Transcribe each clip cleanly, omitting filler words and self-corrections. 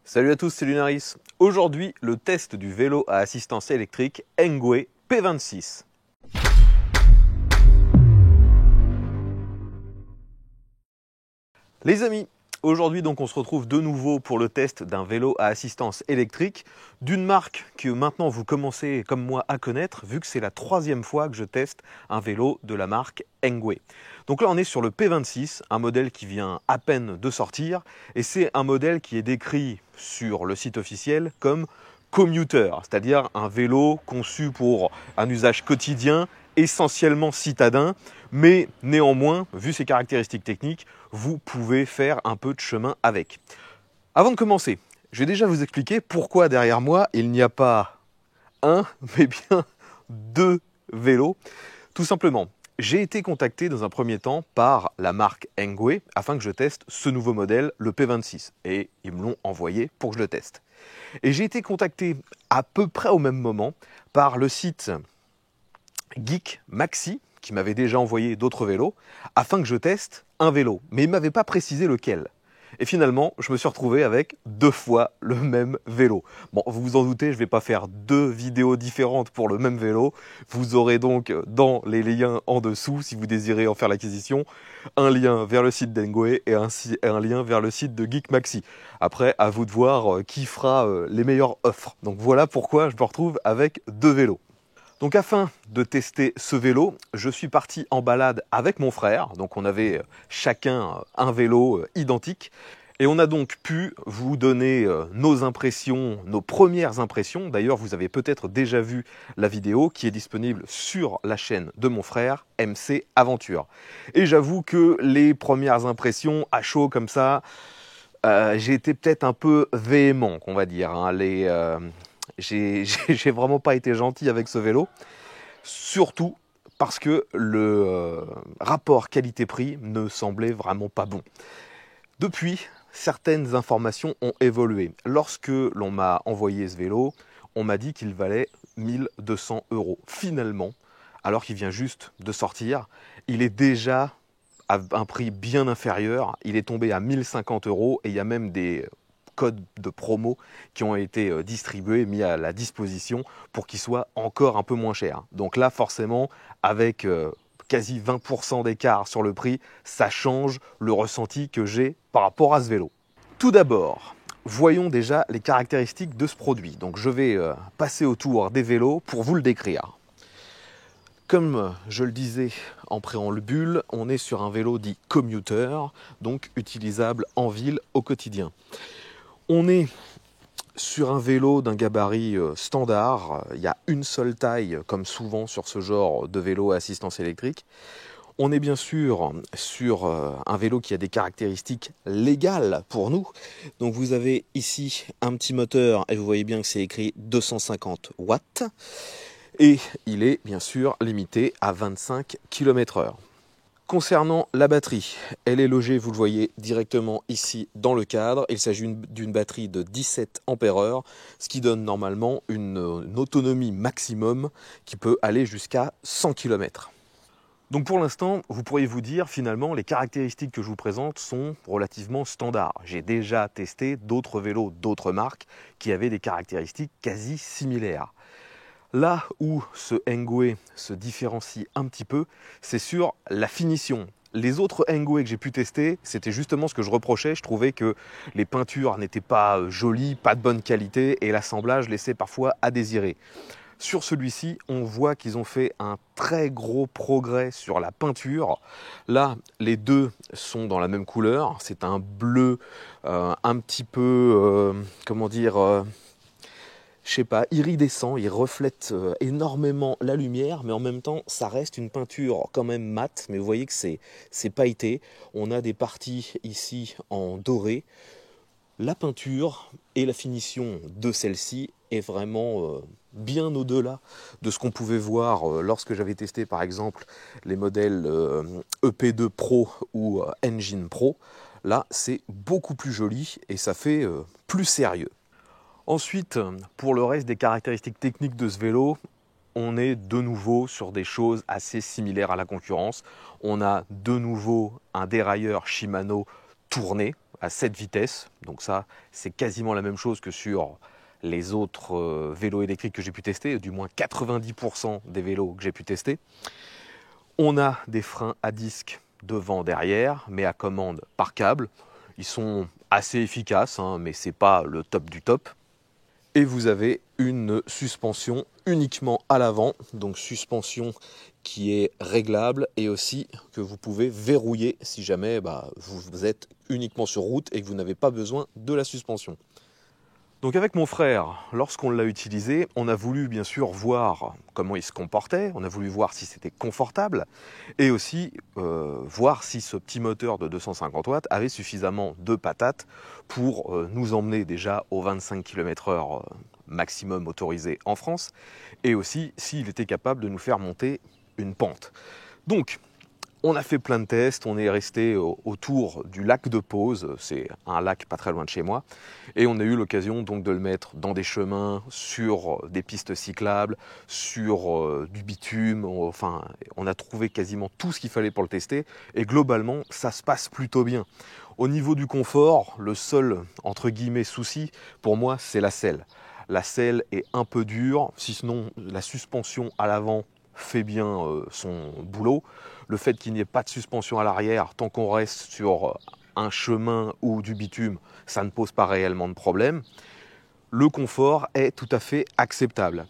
Salut à tous, c'est Lunaris. Aujourd'hui, le test du vélo à assistance électrique Engwe P26. Les amis, aujourd'hui donc on se retrouve de nouveau pour le test d'un vélo à assistance électrique d'une marque que maintenant vous commencez comme moi à connaître vu que c'est la troisième fois que je teste un vélo de la marque Engwe. Donc là on est sur le P26, un modèle qui vient à peine de sortir et c'est un modèle qui est décrit sur le site officiel comme commuter, c'est-à-dire un vélo conçu pour un usage quotidien, essentiellement citadin, mais néanmoins, vu ses caractéristiques techniques, vous pouvez faire un peu de chemin avec. Avant de commencer, je vais déjà vous expliquer pourquoi derrière moi il n'y a pas un, mais bien deux vélos. Tout simplement, j'ai été contacté dans un premier temps par la marque Engwe afin que je teste ce nouveau modèle, le P26. Et ils me l'ont envoyé pour que je le teste. Et j'ai été contacté à peu près au même moment par le site Geek Maxi, qui m'avait déjà envoyé d'autres vélos, afin que je teste un vélo. Mais il ne m'avait pas précisé lequel. Et finalement, je me suis retrouvé avec deux fois le même vélo. Bon, vous vous en doutez, je ne vais pas faire deux vidéos différentes pour le même vélo. Vous aurez donc dans les liens en dessous, si vous désirez en faire l'acquisition, un lien vers le site d'Engwe et un lien vers le site de Geek Maxi. Après, à vous de voir qui fera les meilleures offres. Donc voilà pourquoi je me retrouve avec deux vélos. Donc afin de tester ce vélo, je suis parti en balade avec mon frère. Donc on avait chacun un vélo identique. Et on a donc pu vous donner nos impressions, nos premières impressions. D'ailleurs, vous avez peut-être déjà vu la vidéo qui est disponible sur la chaîne de mon frère, MC Aventure. Et j'avoue que les premières impressions à chaud comme ça, j'ai été peut-être un peu véhément, on va dire. J'ai vraiment pas été gentil avec ce vélo, surtout parce que le rapport qualité-prix ne semblait vraiment pas bon. Depuis, certaines informations ont évolué. Lorsque l'on m'a envoyé ce vélo, on m'a dit qu'il valait 1200 €. Finalement, alors qu'il vient juste de sortir, il est déjà à un prix bien inférieur. Il est tombé à 1050 € et il y a même des codes de promo qui ont été distribués, mis à la disposition pour qu'il soit encore un peu moins cher. Donc là, forcément, avec quasi 20% d'écart sur le prix, ça change le ressenti que j'ai par rapport à ce vélo. Tout d'abord, voyons déjà les caractéristiques de ce produit. Donc je vais passer au tour des vélos pour vous le décrire. Comme je le disais en préambule, on est sur un vélo dit commuter, donc utilisable en ville au quotidien. On est sur un vélo d'un gabarit standard, il y a une seule taille comme souvent sur ce genre de vélo à assistance électrique. On est bien sûr sur un vélo qui a des caractéristiques légales pour nous. Donc vous avez ici un petit moteur et vous voyez bien que c'est écrit 250 watts. Et il est bien sûr limité à 25 km/h. Concernant la batterie, elle est logée, vous le voyez, directement ici dans le cadre. Il s'agit d'une batterie de 17 ampères-heure, ce qui donne normalement une autonomie maximum qui peut aller jusqu'à 100 km. Donc pour l'instant, vous pourriez vous dire, finalement, les caractéristiques que je vous présente sont relativement standards. J'ai déjà testé d'autres vélos, d'autres marques, qui avaient des caractéristiques quasi similaires. Là où ce Engwe se différencie un petit peu, c'est sur la finition. Les autres Engwe que j'ai pu tester, c'était justement ce que je reprochais. Je trouvais que les peintures n'étaient pas jolies, pas de bonne qualité et l'assemblage laissait parfois à désirer. Sur celui-ci, on voit qu'ils ont fait un très gros progrès sur la peinture. Là, les deux sont dans la même couleur. C'est un bleu un petit peu, je sais pas, iridescent, il reflète énormément la lumière, mais en même temps, ça reste une peinture quand même mate, mais vous voyez que c'est pailleté. On a des parties ici en doré. La peinture et la finition de celle-ci est vraiment bien au-delà de ce qu'on pouvait voir lorsque j'avais testé par exemple les modèles EP2 Pro ou Engine Pro. Là, c'est beaucoup plus joli et ça fait plus sérieux. Ensuite, pour le reste des caractéristiques techniques de ce vélo, on est de nouveau sur des choses assez similaires à la concurrence. On a de nouveau un dérailleur Shimano tourné, à 7 vitesses. Donc ça, c'est quasiment la même chose que sur les autres vélos électriques que j'ai pu tester, du moins 90% des vélos que j'ai pu tester. On a des freins à disque devant, derrière, mais à commande par câble. Ils sont assez efficaces, hein, mais ce n'est pas le top du top. Et vous avez une suspension uniquement à l'avant, donc suspension qui est réglable et aussi que vous pouvez verrouiller si jamais vous êtes uniquement sur route et que vous n'avez pas besoin de la suspension. Donc avec mon frère, lorsqu'on l'a utilisé, on a voulu bien sûr voir comment il se comportait, on a voulu voir si c'était confortable et aussi voir si ce petit moteur de 250 watts avait suffisamment de patates pour nous emmener déjà aux 25 km/h maximum autorisé en France et aussi s'il était capable de nous faire monter une pente. Donc on a fait plein de tests, on est resté autour du lac de Pose, c'est un lac pas très loin de chez moi, et on a eu l'occasion donc de le mettre dans des chemins, sur des pistes cyclables, sur du bitume, enfin on a trouvé quasiment tout ce qu'il fallait pour le tester, et globalement ça se passe plutôt bien. Au niveau du confort, le seul entre guillemets souci pour moi c'est la selle. La selle est un peu dure, si sinon la suspension à l'avant fait bien son boulot. Le fait qu'il n'y ait pas de suspension à l'arrière, tant qu'on reste sur un chemin ou du bitume, ça ne pose pas réellement de problème. Le confort est tout à fait acceptable.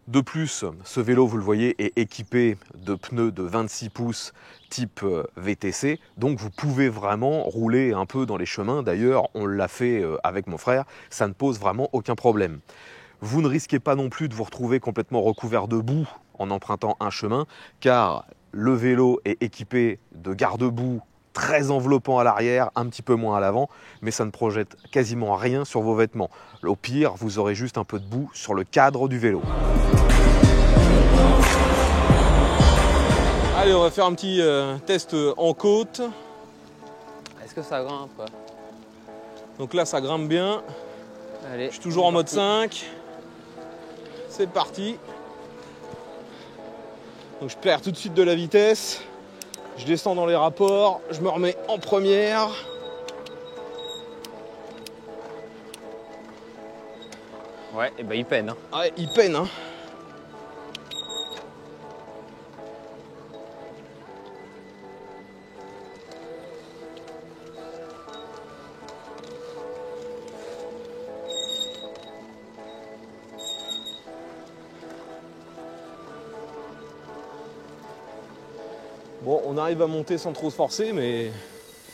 De plus, ce vélo, vous le voyez, est équipé de pneus de 26 pouces type VTC, donc vous pouvez vraiment rouler un peu dans les chemins. D'ailleurs, on l'a fait avec mon frère, ça ne pose vraiment aucun problème. Vous ne risquez pas non plus de vous retrouver complètement recouvert de boue en empruntant un chemin, car le vélo est équipé de garde-boue très enveloppant à l'arrière, un petit peu moins à l'avant, mais ça ne projette quasiment rien sur vos vêtements. Au pire, vous aurez juste un peu de boue sur le cadre du vélo. Allez, on va faire un petit test en côte. Est-ce que ça grimpe? Donc là, ça grimpe bien. Allez, je suis toujours en mode 5. C'est parti. Donc je perds tout de suite de la vitesse. Je descends dans les rapports. Je me remets en première. Ouais, et ben il peine. Hein. Ouais, il peine. Hein. Bon, on arrive à monter sans trop se forcer, mais...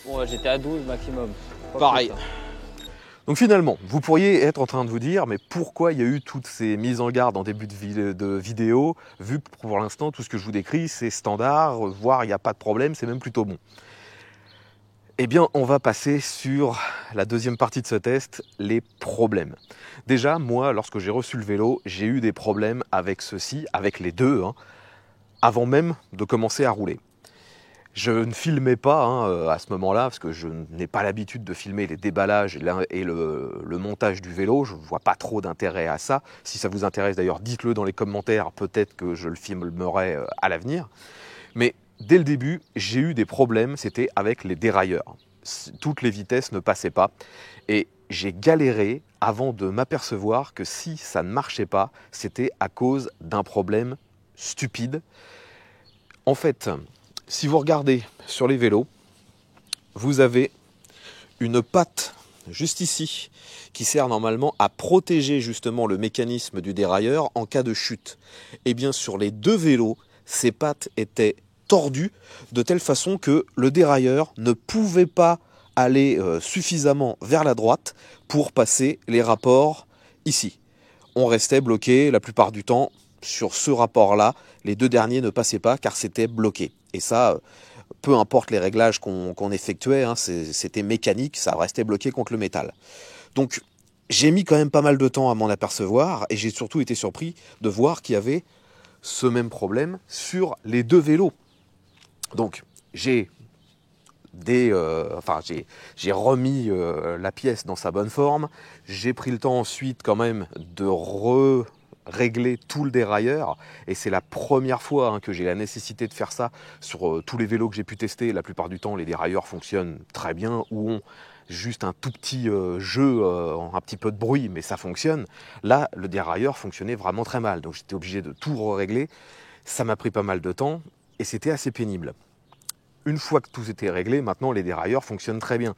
Bon, j'étais à 12 maximum. Pas pareil. plus, hein. Donc finalement, vous pourriez être en train de vous dire, mais pourquoi il y a eu toutes ces mises en garde en début de vidéo, vu que pour l'instant, tout ce que je vous décris, c'est standard, voire il n'y a pas de problème, c'est même plutôt bon. Eh bien, on va passer sur la deuxième partie de ce test, les problèmes. Déjà, moi, lorsque j'ai reçu le vélo, j'ai eu des problèmes avec ceci, avec les deux, hein, avant même de commencer à rouler. Je ne filmais pas à ce moment-là, parce que je n'ai pas l'habitude de filmer les déballages et le montage du vélo. Je ne vois pas trop d'intérêt à ça. Si ça vous intéresse d'ailleurs, dites-le dans les commentaires, peut-être que je le filmerai à l'avenir. Mais dès le début, j'ai eu des problèmes, c'était avec les dérailleurs. Toutes les vitesses ne passaient pas. Et j'ai galéré avant de m'apercevoir que si ça ne marchait pas, c'était à cause d'un problème stupide. En fait, si vous regardez sur les vélos, vous avez une patte juste ici qui sert normalement à protéger justement le mécanisme du dérailleur en cas de chute. Et bien sur les deux vélos, ces pattes étaient tordues de telle façon que le dérailleur ne pouvait pas aller suffisamment vers la droite pour passer les rapports ici. On restait bloqué la plupart du temps sur ce rapport-là. Les deux derniers ne passaient pas car c'était bloqué. Et ça, peu importe les réglages qu'on effectuait, hein, c'était mécanique, ça restait bloqué contre le métal. Donc j'ai mis quand même pas mal de temps à m'en apercevoir et j'ai surtout été surpris de voir qu'il y avait ce même problème sur les deux vélos. Donc j'ai remis la pièce dans sa bonne forme. J'ai pris le temps ensuite quand même de régler tout le dérailleur et c'est la première fois que j'ai la nécessité de faire ça sur tous les vélos que j'ai pu tester. La plupart du temps les dérailleurs fonctionnent très bien ou ont juste un tout petit jeu, un petit peu de bruit, mais ça fonctionne. Là, le dérailleur fonctionnait vraiment très mal, donc j'étais obligé de tout régler. Ça m'a pris pas mal de temps et c'était assez pénible. Une fois que tout était réglé, maintenant les dérailleurs fonctionnent très bien.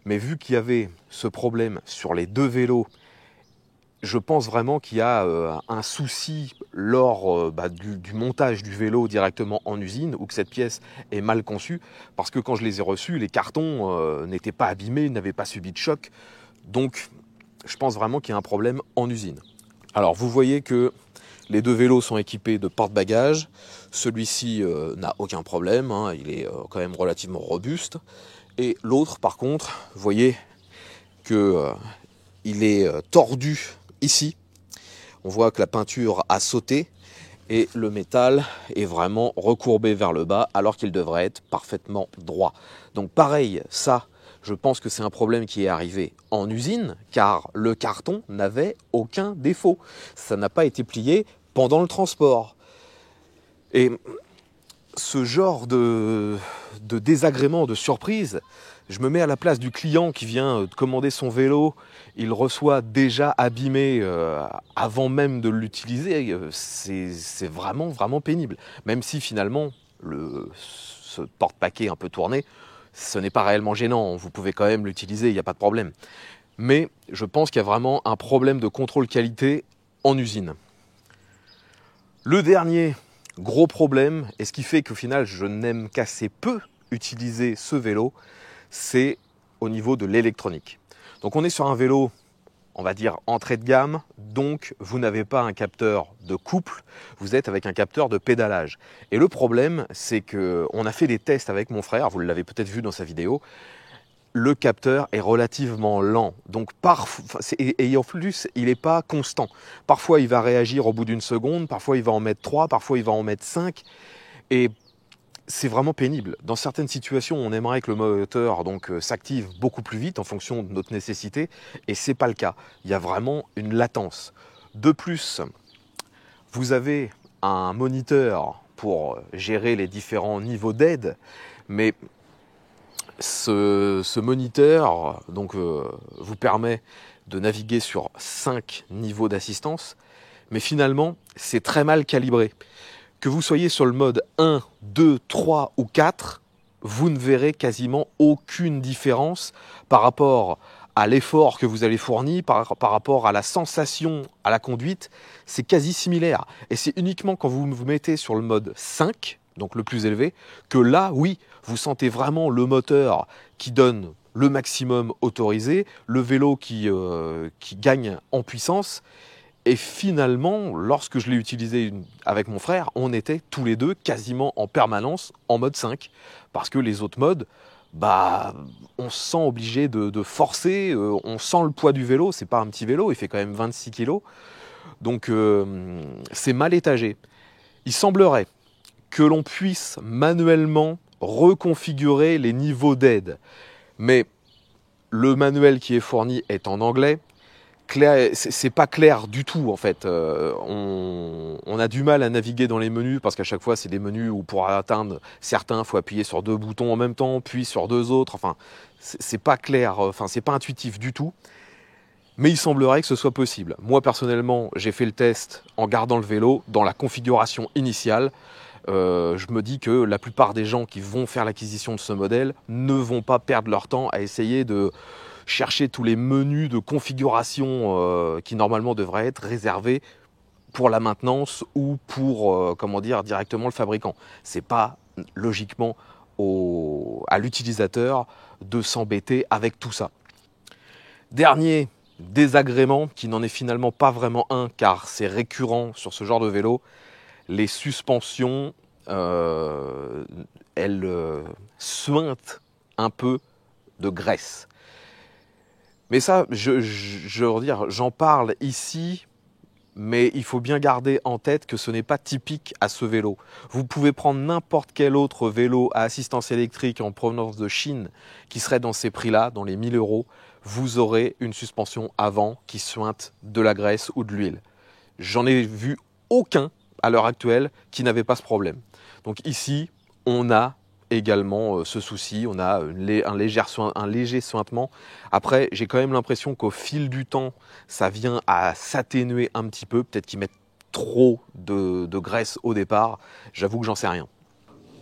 Mais vu qu'il y avait ce problème sur les deux vélos, je pense vraiment qu'il y a un souci lors du montage du vélo directement en usine, ou que cette pièce est mal conçue, parce que quand je les ai reçus, les cartons n'étaient pas abîmés, n'avaient pas subi de choc. Donc je pense vraiment qu'il y a un problème en usine. Alors vous voyez que les deux vélos sont équipés de porte-bagages. Celui-ci n'a aucun problème, hein, il est quand même relativement robuste. Et l'autre, par contre, vous voyez qu'il est tordu ici. On voit que la peinture a sauté et le métal est vraiment recourbé vers le bas alors qu'il devrait être parfaitement droit. Donc pareil, ça, je pense que c'est un problème qui est arrivé en usine car le carton n'avait aucun défaut. Ça n'a pas été plié pendant le transport. Et ce genre de désagrément, de surprise, je me mets à la place du client qui vient de commander son vélo, il reçoit déjà abîmé avant même de l'utiliser, c'est vraiment, vraiment pénible. Même si finalement, ce porte-paquet un peu tourné, ce n'est pas réellement gênant, vous pouvez quand même l'utiliser, il n'y a pas de problème. Mais je pense qu'il y a vraiment un problème de contrôle qualité en usine. Le dernier gros problème, et ce qui fait qu'au final je n'aime qu'assez peu utiliser ce vélo, c'est au niveau de l'électronique. Donc on est sur un vélo, on va dire entrée de gamme, donc vous n'avez pas un capteur de couple, vous êtes avec un capteur de pédalage. Et le problème, c'est qu'on a fait des tests avec mon frère, vous l'avez peut-être vu dans sa vidéo, le capteur est relativement lent, donc et en plus il n'est pas constant. Parfois il va réagir au bout d'une seconde, parfois il va en mettre 3, parfois il va en mettre 5, et c'est vraiment pénible. Dans certaines situations, on aimerait que le moteur s'active beaucoup plus vite en fonction de notre nécessité, et c'est pas le cas. Il y a vraiment une latence. De plus, vous avez un moniteur pour gérer les différents niveaux d'aide, mais ce moniteur vous permet de naviguer sur 5 niveaux d'assistance, mais finalement, c'est très mal calibré. Que vous soyez sur le mode 1, 2, 3 ou 4, vous ne verrez quasiment aucune différence par rapport à l'effort que vous allez fournir, par rapport à la sensation à la conduite, c'est quasi similaire. Et c'est uniquement quand vous vous mettez sur le mode 5, donc le plus élevé, que là, oui, vous sentez vraiment le moteur qui donne le maximum autorisé, le vélo qui gagne en puissance. Et finalement, lorsque je l'ai utilisé avec mon frère, on était tous les deux quasiment en permanence en mode 5. Parce que les autres modes, on se sent obligé de forcer, on sent le poids du vélo, c'est pas un petit vélo, il fait quand même 26 kg. Donc c'est mal étagé. Il semblerait que l'on puisse manuellement reconfigurer les niveaux d'aide. Mais le manuel qui est fourni est en anglais. C'est pas clair du tout en fait. On a du mal à naviguer dans les menus parce qu'à chaque fois c'est des menus où pour atteindre certains il faut appuyer sur 2 boutons en même temps, puis sur 2 autres. Enfin, c'est pas clair, c'est pas intuitif du tout. Mais il semblerait que ce soit possible. Moi personnellement, j'ai fait le test en gardant le vélo dans la configuration initiale. Je me dis que la plupart des gens qui vont faire l'acquisition de ce modèle ne vont pas perdre leur temps à essayer de chercher tous les menus de configuration qui normalement devraient être réservés pour la maintenance ou pour directement le fabricant. C'est pas logiquement à l'utilisateur de s'embêter avec tout ça. Dernier désagrément, qui n'en est finalement pas vraiment un car c'est récurrent sur ce genre de vélo, les suspensions, elles suintent un peu de graisse. Mais ça, j'en parle ici, mais il faut bien garder en tête que ce n'est pas typique à ce vélo. Vous pouvez prendre n'importe quel autre vélo à assistance électrique en provenance de Chine qui serait dans ces prix-là, dans les 1000 €, vous aurez une suspension avant qui suinte de la graisse ou de l'huile. J'en ai vu aucun à l'heure actuelle qui n'avait pas ce problème. Donc ici, on a également ce souci. On a un léger suintement. Après, j'ai quand même l'impression qu'au fil du temps, ça vient à s'atténuer un petit peu. Peut-être qu'ils mettent trop de graisse au départ. J'avoue que j'en sais rien.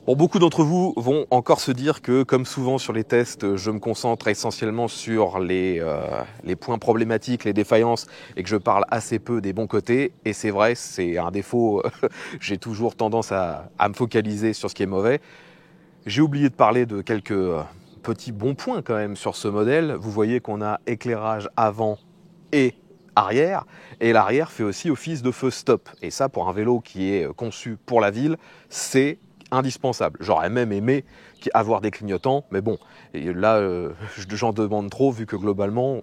Bon, beaucoup d'entre vous vont encore se dire que, comme souvent sur les tests, je me concentre essentiellement sur les points problématiques, les défaillances, et que je parle assez peu des bons côtés. Et c'est vrai, c'est un défaut. J'ai toujours tendance à me focaliser sur ce qui est mauvais. J'ai oublié de parler de quelques petits bons points quand même sur ce modèle. Vous voyez qu'on a éclairage avant et arrière, et l'arrière fait aussi office de feu stop. Et ça, pour un vélo qui est conçu pour la ville, c'est indispensable. J'aurais même aimé avoir des clignotants, mais bon, et là, j'en demande trop, vu que globalement,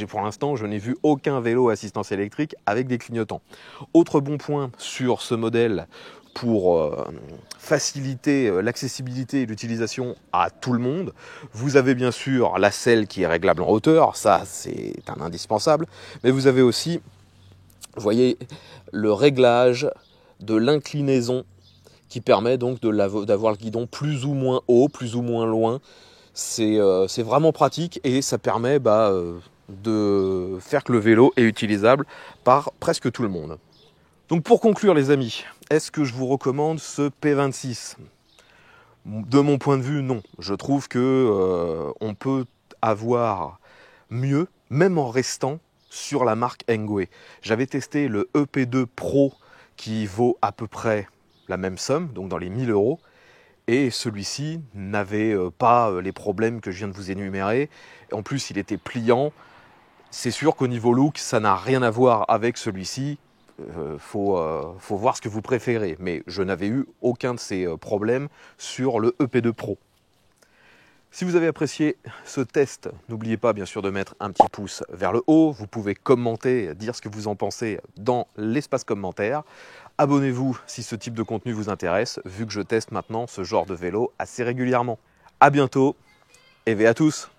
pour l'instant, je n'ai vu aucun vélo à assistance électrique avec des clignotants. Autre bon point sur ce modèle, pour faciliter l'accessibilité et l'utilisation à tout le monde, vous avez bien sûr la selle qui est réglable en hauteur, ça c'est un indispensable, mais vous avez aussi, vous voyez, le réglage de l'inclinaison qui permet donc d'avoir le guidon plus ou moins haut, plus ou moins loin. C'est vraiment pratique et ça permet de faire que le vélo est utilisable par presque tout le monde. Donc pour conclure les amis, est-ce que je vous recommande ce P26 ? De mon point de vue, non. Je trouve que on peut avoir mieux, même en restant sur la marque Engwe. J'avais testé le EP2 Pro qui vaut à peu près la même somme, donc dans les 1000 €, et celui-ci n'avait pas les problèmes que je viens de vous énumérer. En plus, il était pliant. C'est sûr qu'au niveau look, ça n'a rien à voir avec celui-ci. Faut voir ce que vous préférez, mais je n'avais eu aucun de ces problèmes sur le EP2 Pro. Si vous avez apprécié ce test, n'oubliez pas bien sûr de mettre un petit pouce vers le haut. Vous pouvez commenter, dire ce que vous en pensez dans l'espace commentaire. Abonnez-vous si ce type de contenu vous intéresse, vu que je teste maintenant ce genre de vélo assez régulièrement. A bientôt et à tous!